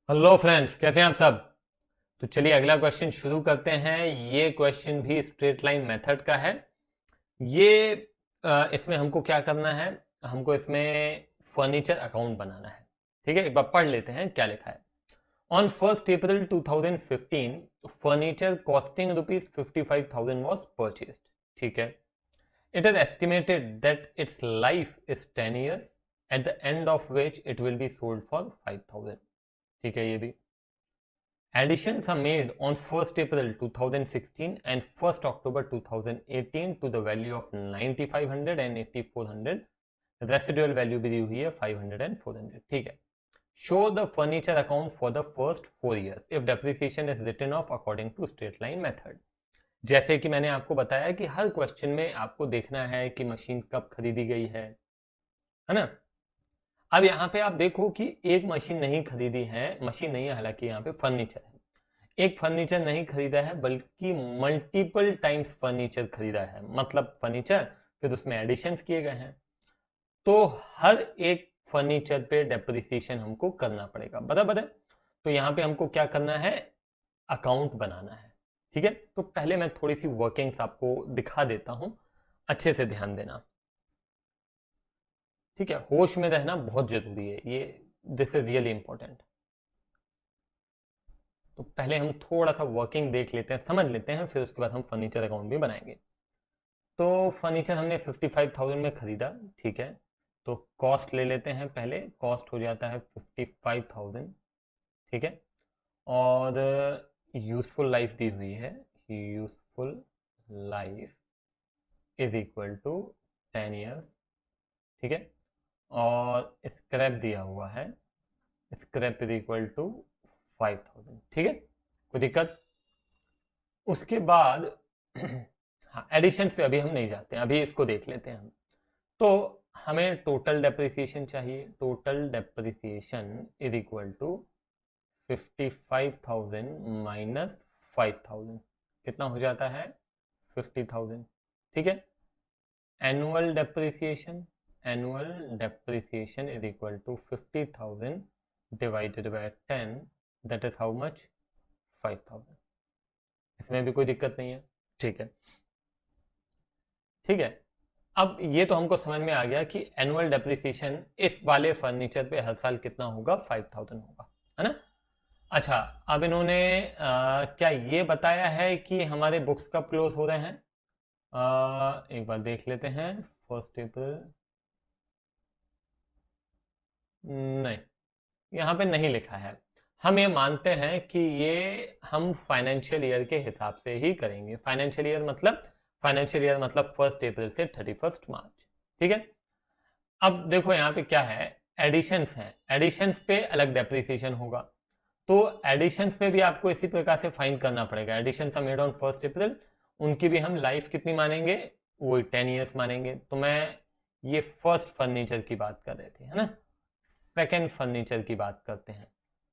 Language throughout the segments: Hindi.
हेलो फ्रेंड्स, कैसे हैं आप सब। तो चलिए अगला क्वेश्चन शुरू करते हैं। ये क्वेश्चन भी स्ट्रेट लाइन मेथड का है। ये इसमें हमको क्या करना है, हमको इसमें फर्नीचर अकाउंट बनाना है। ठीक है, एक बार पढ़ लेते हैं क्या लिखा है। On 1 April 2015 furniture costing rupees 55,000 was purchase. ठीक है, it is estimated that it's life is 10 years at the end of which it will be sold for 5,000। ठीक है, ये भी additions are made on 1st April 2016 and 1st October 2018 to the value of 9500 and 8400। Residual value भी दी हुई है 500 एंड 400। ठीक है, show the furniture account for the first 4 years if depreciation is written off according to straight line method. जैसे कि मैंने आपको बताया कि हर क्वेश्चन में आपको देखना है कि मशीन कब खरीदी गई है ना। अब यहाँ पे आप देखो कि एक मशीन नहीं खरीदी है, मशीन नहीं है, हालांकि यहाँ पे फर्नीचर है। एक फर्नीचर नहीं खरीदा है बल्कि मल्टीपल टाइम्स फर्नीचर खरीदा है, मतलब फर्नीचर फिर उसमें एडिशंस किए गए हैं। तो हर एक फर्नीचर पे डेप्रिसिएशन हमको करना पड़ेगा, बराबर है। तो यहाँ पे हमको क्या करना है, अकाउंट बनाना है। ठीक है, तो पहले मैं थोड़ी सी वर्किंग्स आपको दिखा देता हूं, अच्छे से ध्यान देना। ठीक है, होश में रहना बहुत जरूरी है ये, दिस इज रियली इंपॉर्टेंट। तो पहले हम थोड़ा सा वर्किंग देख लेते हैं, समझ लेते हैं, फिर उसके बाद हम फर्नीचर अकाउंट भी बनाएंगे। तो फर्नीचर हमने 55,000 में खरीदा। ठीक है, तो कॉस्ट ले लेते हैं, पहले कॉस्ट हो जाता है 55,000। ठीक है, और यूजफुल लाइफ दी हुई है, useful life is equal to 10 years। ठीक है, और स्क्रैप दिया हुआ है, स्क्रैप इज इक्वल टू 5,000। ठीक है, कोई दिक्कत। उसके बाद हाँ, एडिशंस पे अभी हम नहीं जाते हैं, अभी इसको देख लेते हैं हम। तो हमें टोटल डेप्रिसिएशन चाहिए, total depreciation is equal to 55,000 minus 5,000, कितना हो जाता है 50,000। ठीक है, annual depreciation, annual depreciation is equal to 50,000 divided by 10, that is how much, 5,000। इसमें भी कोई दिक्कत नहीं है। ठीक है, ठीक है। अब ये तो हमको समझ में आ गया कि एनुअल डेप्रिसिएशन इस वाले फर्नीचर पे हर साल कितना होगा, 5,000 होगा, है ना। अच्छा, अब इन्होंने क्या ये बताया है कि हमारे बुक्स कब क्लोज हो रहे हैं। एक बार देख लेते हैं। 1 अप्रैल, नहीं, यहाँ पे नहीं लिखा है। हम ये मानते हैं कि ये हम फाइनेंशियल ईयर के हिसाब से ही करेंगे। फाइनेंशियल ईयर मतलब 1 अप्रैल से 31 मार्च। ठीक है, अब देखो यहाँ पे क्या है, एडिशंस हैं, एडिशंस पे अलग डेप्रिसिएशन होगा। तो एडिशंस पे भी आपको इसी प्रकार से फाइन करना पड़ेगा। एडिशंस मेड ऑन 1 अप्रैल, उनकी भी हम लाइफ कितनी मानेंगे, वही 10 years मानेंगे। तो मैं ये फर्स्ट फर्नीचर की बात कर रहे थे, है ना। सेकेंड फर्नीचर की बात करते हैं।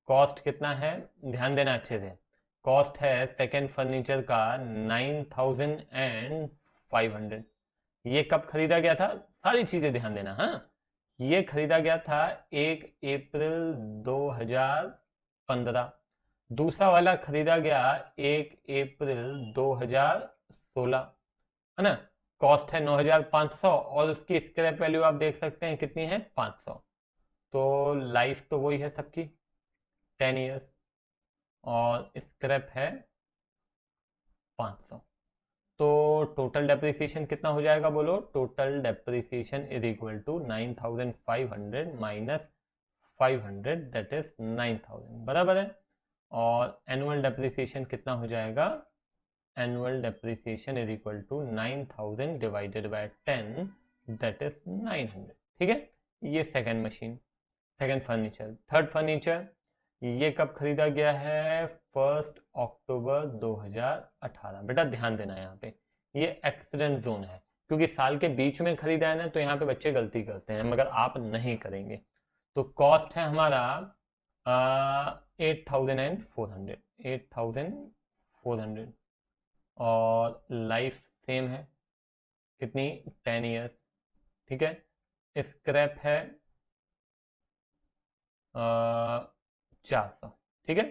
कॉस्ट कितना है, ध्यान देना अच्छे से। कॉस्ट है सेकेंड फर्नीचर का 9,500। ये कब खरीदा गया था, सारी चीजें ध्यान देना। हाँ, ये खरीदा गया था 1 अप्रैल 2015। दूसरा वाला खरीदा गया 1 अप्रैल 2016, है ना। कॉस्ट है 9,500 और उसकी स्क्रैप वैल्यू आप देख सकते हैं कितनी है, 500। तो लाइफ तो वही है सबकी, 10 years, और स्क्रैप है 500। तो टोटल डेप्रिसिएशन कितना हो जाएगा, बोलो। Total depreciation is equal to 9,500 minus 500, that is 9,000, बराबर है। और एनुअल डेप्रिसिएशन कितना हो जाएगा, annual depreciation is equal to 9,000 divided by 10, that is 900। ठीक है, ये second machine, second furniture. Third furniture, ये कब खरीदा गया है, 1 अक्टूबर 2018। बेटा ध्यान देना यहाँ पे, ये एक्सीडेंट जोन है, क्योंकि साल के बीच में खरीदा है ना, तो यहाँ पे बच्चे गलती करते हैं, मगर आप नहीं करेंगे। तो कॉस्ट है हमारा 8,400, 8,400, और लाइफ सेम है, कितनी, 10 years। ठीक है, स्क्रैप है 400। ठीक है।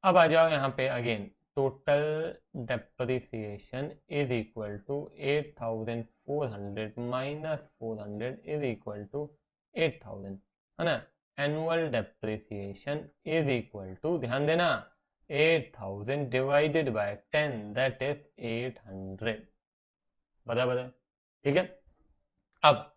अब आ जाओ यहाँ पे again, total depreciation is equal to 8400 minus 400 is equal to 8000, है ना। Annual depreciation is equal to, ध्यान देना, 8000 डिवाइडेड बाय 10 दैट इज 800, बराबर है, ठीक है। अब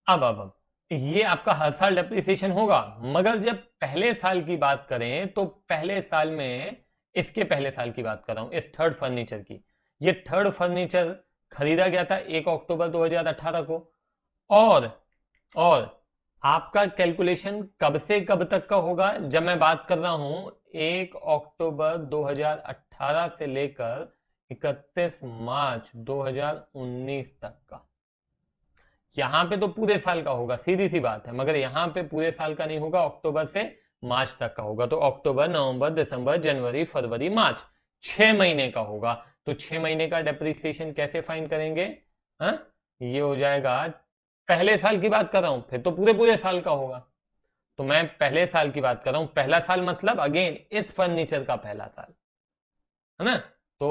अब ये आपका हर साल डेप्रिसिएशन होगा, मगर जब पहले साल की बात करें तो पहले साल में, इसके पहले साल की बात कर रहा हूं, इस थर्ड फर्नीचर की, ये थर्ड फर्नीचर खरीदा गया था 1 अक्टूबर 2018 को, और आपका कैलकुलेशन कब से कब तक का होगा, जब मैं बात कर रहा हूं 1 अक्टूबर 2018 से लेकर 31 मार्च 2019 तक का। यहां पे तो पूरे साल का होगा, सीधी सी बात है, मगर यहां पे पूरे साल का नहीं होगा, अक्टूबर से मार्च तक का होगा। तो अक्टूबर, नवंबर, दिसंबर, जनवरी, फरवरी, मार्च, 6 महीने का होगा। तो 6 महीने का डेप्रिसिएशन कैसे फाइंड करेंगे? हा? ये हो जाएगा, पहले साल की बात कर रहा हूं, फिर तो पूरे पूरे साल का होगा, तो मैं पहले साल की बात कर रहा हूं। पहला साल मतलब अगेन इस फर्नीचर का पहला साल, है ना। तो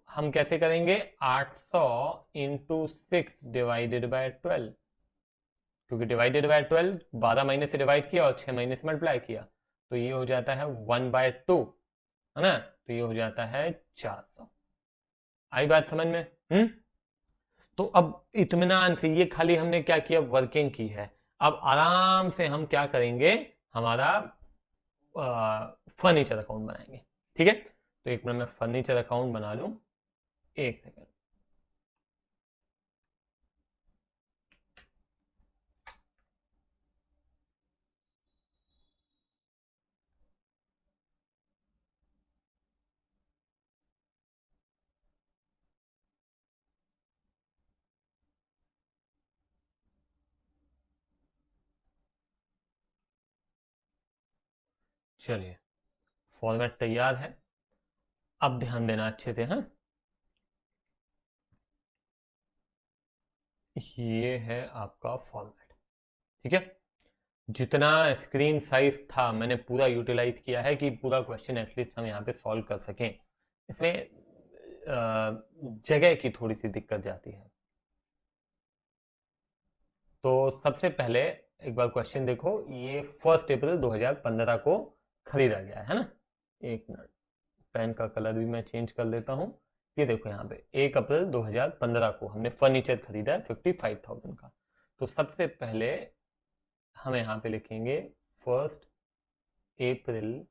हम कैसे करेंगे, 800 इंटू 6 डिवाइडेड बाय 12, क्योंकि डिवाइडेड बाय 12 12 महीने से डिवाइड किया और 6 महीने से मल्टीप्लाई किया, तो ये हो जाता है 1/2, है ना। तो ये हो जाता है 400। आई बात समझ में? तो अब इत्मीनान से, ये खाली हमने क्या किया, वर्किंग की है। अब आराम से हम क्या करेंगे, हमारा फर्नीचर अकाउंट बनाएंगे, ठीक है। तो एक मिनट में फर्नीचर अकाउंट बना लूं, एक सेकेंड। चलिए, फॉर्मेट तैयार है, अब ध्यान देना अच्छे से। हाँ, ये है आपका फॉर्मेट, ठीक है। जितना स्क्रीन साइज था मैंने पूरा यूटिलाइज किया है कि पूरा क्वेश्चन एटलीस्ट हम यहाँ पे सॉल्व कर सकें। इसमें जगह की थोड़ी सी दिक्कत जाती है। तो सबसे पहले एक बार क्वेश्चन देखो, ये 1 अप्रैल 2015 को खरीदा गया है ना। एक मिनट, पेन का कलर भी मैं चेंज कर देता हूँ। ये देखो यहाँ पे 1 अप्रैल 2015 को हमने फर्नीचर खरीदा है 55,000 का। तो सबसे पहले हम यहाँ पे लिखेंगे 1 अप्रैल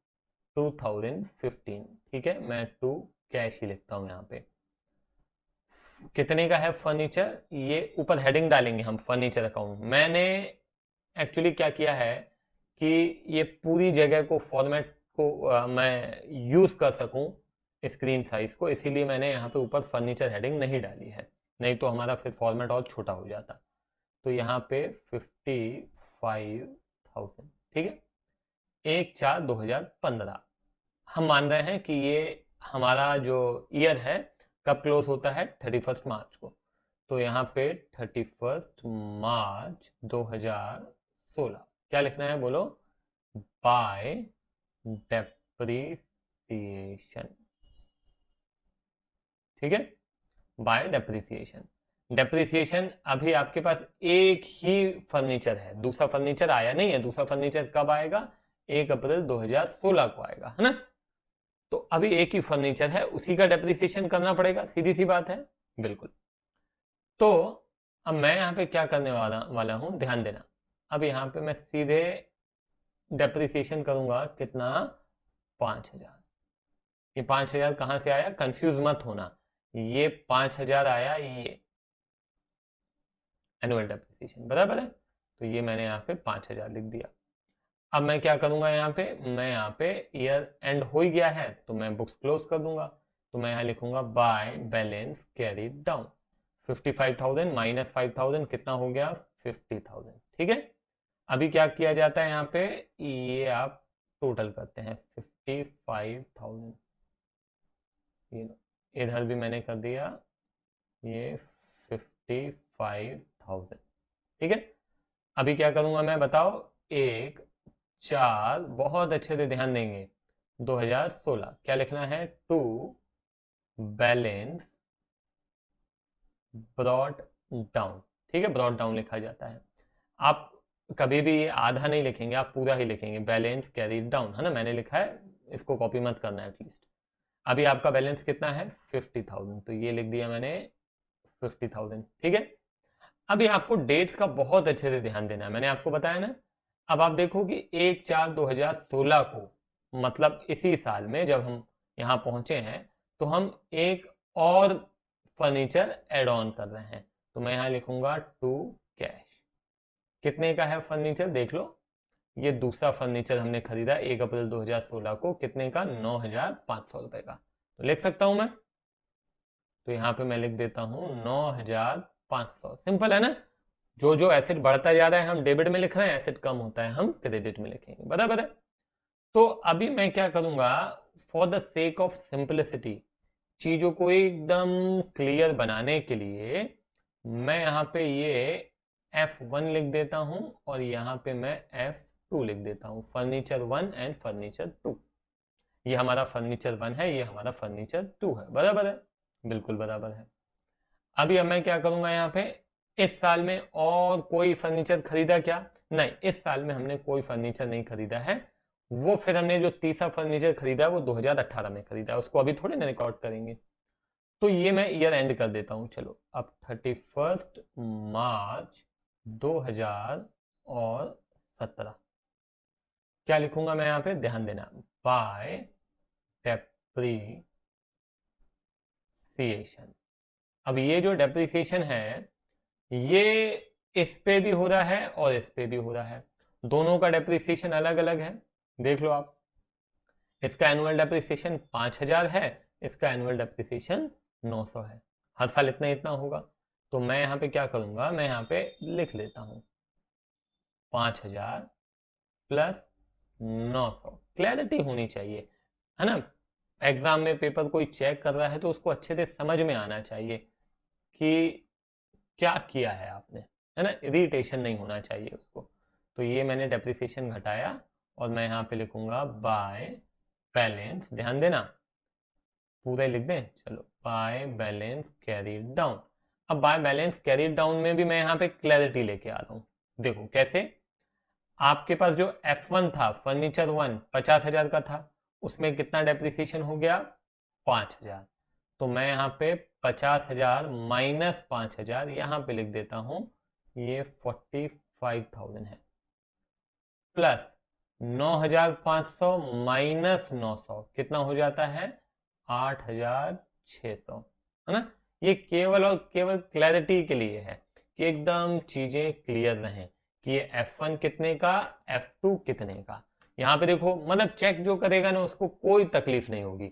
2015, ठीक है। मैं टू कैश ही लिखता हूँ यहाँ पे। कितने का है फर्नीचर, ये ऊपर हेडिंग डालेंगे हम, फर्नीचर अकाउंट। मैंने एक्चुअली क्या किया है कि ये पूरी जगह को, फॉर्मेट को मैं यूज कर सकूं स्क्रीन साइज को, इसीलिए मैंने यहाँ पे ऊपर फर्नीचर हेडिंग नहीं डाली है, नहीं तो हमारा फिर फॉर्मेट और छोटा हो जाता। तो यहाँ पे 55,000, ठीक है। 1/4/2015 हम मान रहे हैं कि ये हमारा जो ईयर है कब क्लोज होता है, 31 मार्च को। तो यहाँ पे 31 मार्च 2016 क्या लिखना है बोलो, बाय डेप्रिसिएशन, ठीक है। बाय डेप्रिसिएशन, डेप्रिसिएशन अभी आपके पास एक ही फर्नीचर है, दूसरा फर्नीचर आया नहीं है। दूसरा फर्नीचर कब आएगा, 1 अप्रैल 2016 को आएगा, है ना। तो अभी एक ही फर्नीचर है, उसी का डेप्रिसिएशन करना पड़ेगा, सीधी सी बात है, बिल्कुल। तो अब मैं यहाँ पे क्या करने वाला हूं, ध्यान देना। अब यहाँ पे मैं सीधे डेप्रिसिएशन करूंगा, कितना, 5,000। ये 5,000 कहां से आया, कंफ्यूज मत होना, ये 5,000 आया, ये एनुअल डेप्रिसिएशन, बराबर है। तो ये मैंने यहाँ पे 5,000 लिख दिया। अब मैं क्या करूंगा, यहाँ पे मैं यहाँ पे ईयर एंड हो ही गया है तो मैं बुक्स क्लोज कर दूंगा। तो मैं यहाँ लिखूंगा by balance carry down, 55,000 minus 5,000 कितना हो गया, 50,000, ठीक है। अभी क्या किया जाता है यहाँ पे, ये आप टोटल करते हैं 55,000, इधर भी मैंने कर दिया ये 55,000, ठीक है। अभी क्या करूंगा मैं, बताओ, 1 4, बहुत अच्छे से ध्यान देंगे, 2016। क्या लिखना है? To balance brought down. ठीक है, ब्रॉट डाउन लिखा जाता है। आप कभी भी ये आधा नहीं लिखेंगे, आप पूरा ही लिखेंगे, बैलेंस कैरीड डाउन, है ना। मैंने लिखा है, इसको कॉपी मत करना एटलीस्ट। अभी आपका बैलेंस कितना है? 50,000, तो ये लिख दिया मैंने 50,000। ठीक है, अभी आपको डेट्स का बहुत अच्छे से ध्यान देना है, मैंने आपको बताया ना। अब आप देखो कि 1/4/2016 को, मतलब इसी साल में जब हम यहाँ पहुंचे हैं, तो हम एक और फर्नीचर एड ऑन कर रहे हैं। तो मैं यहाँ लिखूंगा टू कैश। कितने का है फर्नीचर? देख लो, ये दूसरा फर्नीचर हमने खरीदा 1 अप्रैल 2016 को। कितने का? 9,500 रुपए का। तो लिख सकता हूं मैं, तो यहाँ पे मैं लिख देता हूँ 9,500। सिंपल है ना। जो जो एसेट बढ़ता जा रहा है हम डेबिट में लिख रहे हैं, एसेट कम होता है हम क्रेडिट में लिखेंगे, बराबर है। तो अभी मैं क्या करूंगा, for the sake of simplicity, चीजों को एकदम क्लियर बनाने के लिए मैं यहाँ पे ये F1 लिख देता हूं और यहाँ पे मैं F2 लिख देता हूं, फर्नीचर 1 एंड फर्नीचर 2। ये हमारा फर्नीचर 1 है, ये हमारा फर्नीचर 2 है, बराबर है, बिल्कुल बराबर है। अभी अब मैं क्या करूंगा यहाँ पे, इस साल में और कोई फर्नीचर खरीदा क्या? नहीं, इस साल में हमने कोई फर्नीचर नहीं खरीदा है। वो फिर हमने जो तीसरा फर्नीचर खरीदा वो 2018 में खरीदा है, उसको अभी थोड़े ना रिकॉर्ड करेंगे। तो ये मैं ईयर एंड कर देता हूं। चलो, अब 31 मार्च 2017 क्या लिखूंगा मैं यहाँ पे? ध्यान देना, बाय डेप्रीसिएशन। अब ये जो डेप्रीसिएशन है, ये इस पे भी हो रहा है और इस पे भी हो रहा है, दोनों का डेप्रीसिएशन अलग अलग है। देख लो आप, इसका एनुअल डेप्रीसिएशन 5,000 है, इसका एनुअल डेप्रीसिएशन 900 है। हर साल इतना इतना होगा। तो मैं यहाँ पे क्या करूंगा, मैं यहाँ पे लिख लेता हूँ 5,000 प्लस 900। क्लैरिटी होनी चाहिए, है ना। एग्जाम में पेपर कोई चेक कर रहा है तो उसको अच्छे से समझ में आना चाहिए कि क्या किया है आपने, है ना। इरिटेशन नहीं होना चाहिए उसको। तो ये मैंने डेप्रिसिएशन घटाया और मैं यहाँ पे लिखूंगा बाय बैलेंस, ध्यान देना पूरा लिख दें। चलो, बाय बैलेंस कैरीड डाउन। अब बाय बैलेंस कैरीड डाउन में भी मैं यहाँ पे क्लैरिटी लेके आ रहा हूँ। देखो कैसे, आपके पास जो F1 था, फर्नीचर 1 50,000 का था, उसमें कितना डेप्रिसिएशन हो गया? 5,000। तो मैं यहाँ पे 50,000 माइनस 5,000 यहाँ पे लिख देता हूँ, ये 45,000 है, प्लस 9,500 माइनस 900 कितना हो जाता है? 8,600, है ना। ये केवल और केवल क्लैरिटी के लिए है कि एकदम चीजें क्लियर रहें कि ये F1 कितने का, F2 कितने का। यहाँ पे देखो, मतलब चेक जो करेगा ना उसको कोई तकलीफ नहीं होगी।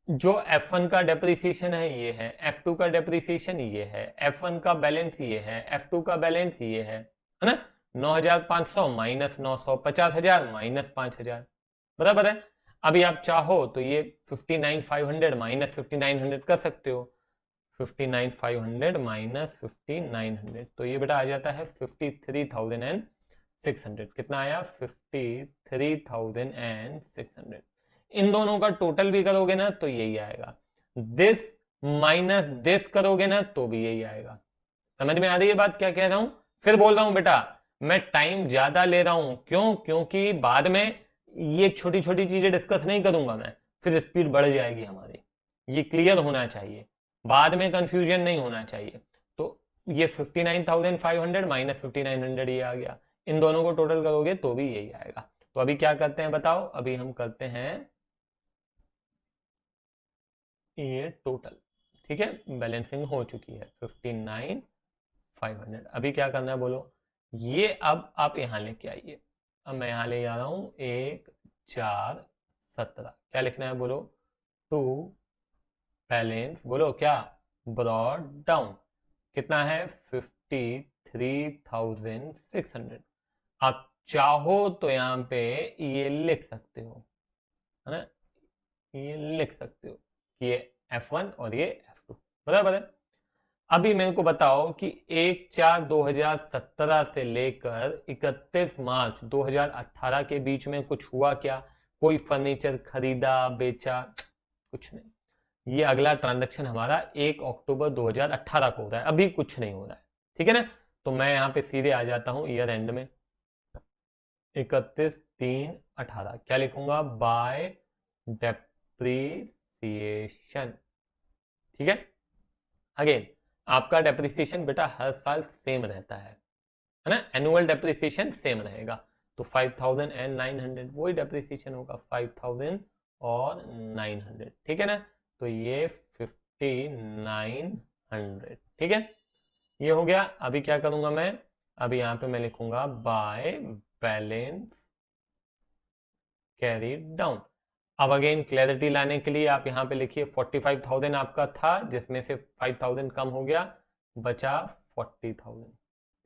जो F1 का डेप्रिसिएशन है ये है, F2 का डेप्रिसिएशन ये है, F1 का बैलेंस ये है, F2 का बैलेंस ये है ना। 9,500 माइनस 900, 50,000 माइनस 5,000, बराबर है। अभी आप चाहो तो ये 59,500 माइनस 5,900 कर सकते हो। 59,500 माइनस 5,900, तो ये बेटा आ जाता है 53,600। कितना आया? 53,600। इन दोनों का टोटल भी करोगे ना तो यही आएगा, दिस माइनस दिस करोगे ना तो भी यही आएगा। समझ में आ रही है बात क्या कह रहा हूं? फिर बोल रहा हूं बेटा, मैं टाइम ज्यादा ले रहा हूं, क्यों? क्योंकि बाद में ये छोटी छोटी चीजें डिस्कस नहीं करूंगा मैं, फिर स्पीड बढ़ जाएगी हमारी। ये क्लियर होना चाहिए, बाद में कंफ्यूजन नहीं होना चाहिए। तो ये 59,500 माइनस 5,900 ये आ गया, इन दोनों को टोटल करोगे तो भी यही आएगा। तो अभी क्या करते हैं बताओ? अभी हम करते हैं ये टोटल, ठीक है, बैलेंसिंग हो चुकी है 59,500। अभी क्या करना है बोलो? ये अब आप यहां लेके आइए। अब मैं यहां ले जा रहा हूं 1/4/17। क्या लिखना है बोलो? टू बैलेंस, बोलो क्या? Brought down. कितना है? 53,600। आप चाहो तो यहां पे ये लिख सकते हो, है ना, ये लिख सकते हो कि ये F1 और ये F2, बराबर है। अभी मेरे को बताओ कि 1/4/2017 से लेकर 31 मार्च 2018 के बीच में कुछ हुआ क्या? कोई फर्नीचर खरीदा बेचा कुछ नहीं। ये अगला ट्रांजैक्शन हमारा 1 अक्टूबर 2018 को हो रहा है, अभी कुछ नहीं हो रहा है, ठीक है ना। तो मैं यहाँ पे सीधे आ जाता हूँ ईयर एंड में, 31/3/18 क्या लिखूंगा, बाय डेप्रीसिएशन, ठीक है। अगेन आपका डेप्रिसिएशन बेटा हर साल सेम रहता है ना, एनुअल डेप्रिसिएशन सेम रहेगा। तो 5,900 वही डेप्रिसिएशन होगा, 5,000 और 900, ठीक है ना। तो ये 5,900, ठीक है, ये हो गया। अभी क्या करूंगा मैं, अभी यहां पे मैं लिखूंगा बाय बैलेंस कैरी डाउन। अब अगेन क्लैरिटी लाने के लिए आप यहाँ पे लिखिए 45,000 आपका था, जिसमें से 5,000 कम हो गया, बचा 40,000,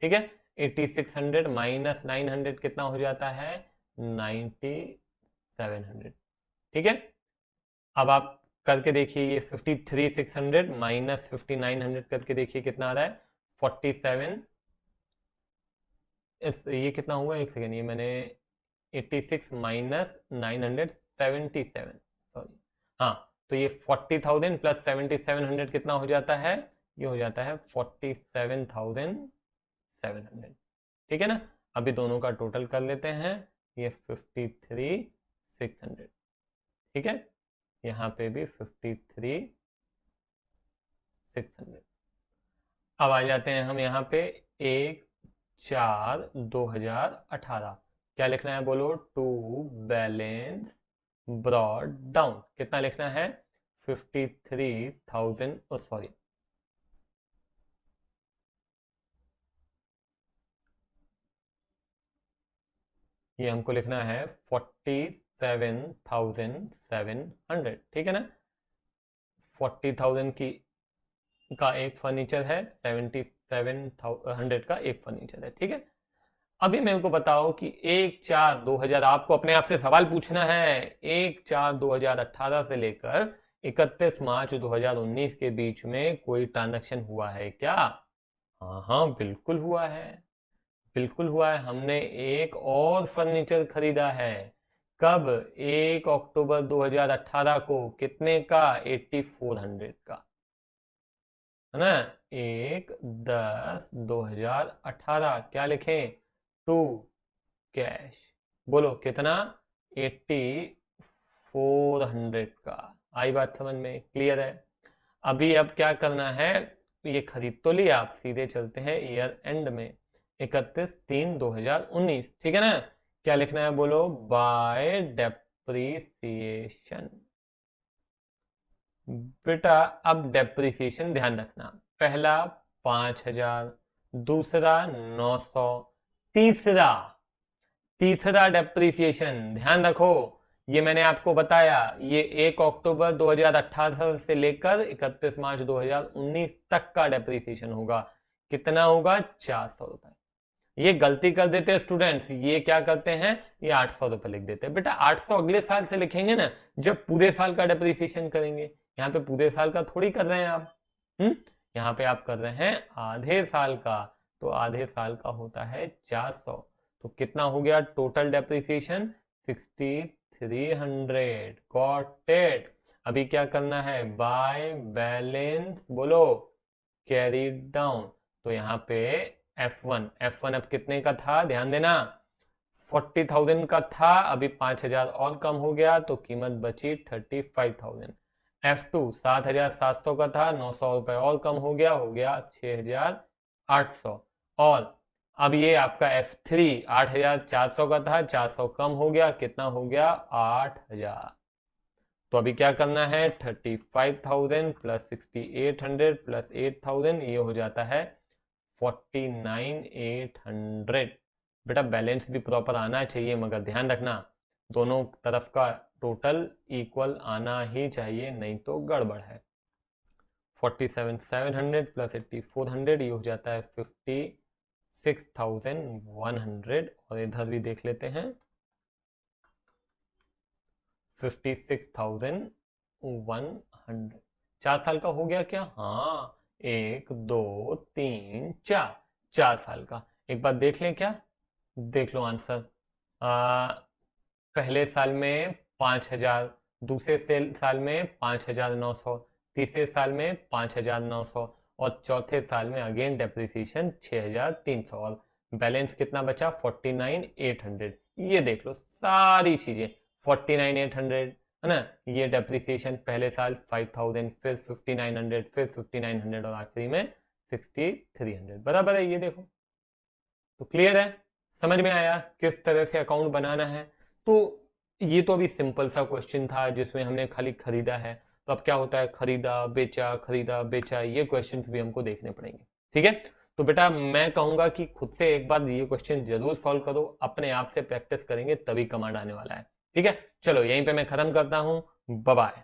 ठीक है। 8,600 माइनस 900 कितना हो जाता है, 9,700, ठीक है। अब आप करके देखिए, ये 53,600 माइनस 5,900 करके देखिए कितना आ रहा है, 47। ये कितना हुआ, एक सेकेंड, ये मैंने 86 माइनस 977, सॉरी, हाँ, तो ये 40,000 प्लस 7,700 कितना हो जाता है, ये हो जाता है 47,700, ठीक है ना। अभी दोनों का टोटल कर लेते हैं, ये 53,600, ठीक है, यहाँ पे भी 53,600। अब आ जाते हैं हम यहाँ पे 1/4/2018, क्या लिखना है बोलो, टू बैलेंस ब्रॉड डाउन, कितना लिखना है, 53,000, सॉरी, ये हमको लिखना है 47,700, ठीक है ना। 40,000 की का एक फर्नीचर है, 77,100 का एक फर्नीचर है, ठीक है। अभी मेरे को बताओ कि 1/4/2000, आपको अपने आप से सवाल पूछना है, 1/4/2018 से लेकर 31 मार्च 2019 के बीच में कोई ट्रांजैक्शन हुआ है क्या। हाँ हाँ बिल्कुल हुआ है, बिल्कुल हुआ है, हमने एक और फर्नीचर खरीदा है, कब, 1 अक्टूबर 2018 को, कितने का, 8,400 का, है ना। 1/10/2018 क्या लिखें, टू कैश, बोलो कितना, 8,400 का। आई बात समझ में, क्लियर है। अभी अब क्या करना है, ये खरीद तो लिया, आप सीधे चलते हैं ईयर एंड में, 31/3/2019, ठीक है ना। क्या लिखना है बोलो, बाय डेप्रीसिएशन। बेटा अब डेप्रीसिएशन ध्यान रखना, पहला 5,000, दूसरा 900, तीसरा तीसरा डेप्रीसिएशन ध्यान रखो, ये मैंने आपको बताया, ये 1 अक्टूबर 2018 से लेकर 31 मार्च 2019 तक का डेप्रीसिएशन होगा, कितना होगा, 400 रुपए। ये गलती कर देते हैं स्टूडेंट्स, ये क्या करते हैं, ये 800 रुपए लिख देते हैं। बेटा 800 अगले साल से लिखेंगे ना, जब पूरे साल का डेप्रीसिएशन करेंगे, यहाँ पे पूरे साल का थोड़ी कर रहे हैं आप, यहाँ पे आप कर रहे हैं आधे साल का, तो आधे साल का होता है 400, तो कितना हो गया टोटल डेप्रिसिएशन, 6,300, गॉट इट। अभी क्या करना है, बाय बैलेंस, बोलो कैरी डाउन, तो यहाँ पे F1 अब कितने का था, ध्यान देना, 40,000 का था, अभी 5,000 और कम हो गया, तो कीमत बची 35,000। F2 7,700 का था, 900 रुपए और कम हो गया 6,800। और अब ये आपका F3 8,400 का था, 400 कम हो गया, कितना हो गया, 8,000। तो अभी क्या करना है, 35,000 प्लस 6,800 प्लस 8,000, ये हो जाता है 49,800। बेटा बैलेंस भी प्रॉपर आना चाहिए, मगर ध्यान रखना दोनों तरफ का टोटल इक्वल आना ही चाहिए, नहीं तो गड़बड़ है। 47,700 प्लस 8,400, ये हो जाता है 56,100, और इधर भी देख लेते हैं 56,100। 4 साल का हो गया क्या, हाँ, 1 2 3 4, 4 साल का। एक बार देख लें क्या, देख लो आंसर, पहले साल में 5,000, दूसरे साल में 5,900, तीसरे साल में 5,900 और चौथे साल में अगेन डेप्रिसिएशन 6,300 और बैलेंस कितना बचा 49,800। ये देख लो सारी चीजें 49,800 है ना, ये डेप्रिसिएशन पहले साल 5,000, फिर 5,900, फिर 5,900 और आखिरी में 6,300 बराबर है। ये देखो तो क्लियर है, समझ में आया किस तरह से अकाउंट बनाना है। तो ये तो अभी सिंपल सा क्वेश्चन था जिसमें हमने खाली खरीदा है, तो अब क्या होता है खरीदा बेचा, ये क्वेश्चंस भी हमको देखने पड़ेंगे। ठीक है, तो बेटा मैं कहूंगा कि खुद से एक बार ये क्वेश्चन जरूर सॉल्व करो, अपने आप से प्रैक्टिस करेंगे तभी कमांड आने वाला है। ठीक है, चलो यहीं पे मैं खत्म करता हूं, बाय बाय।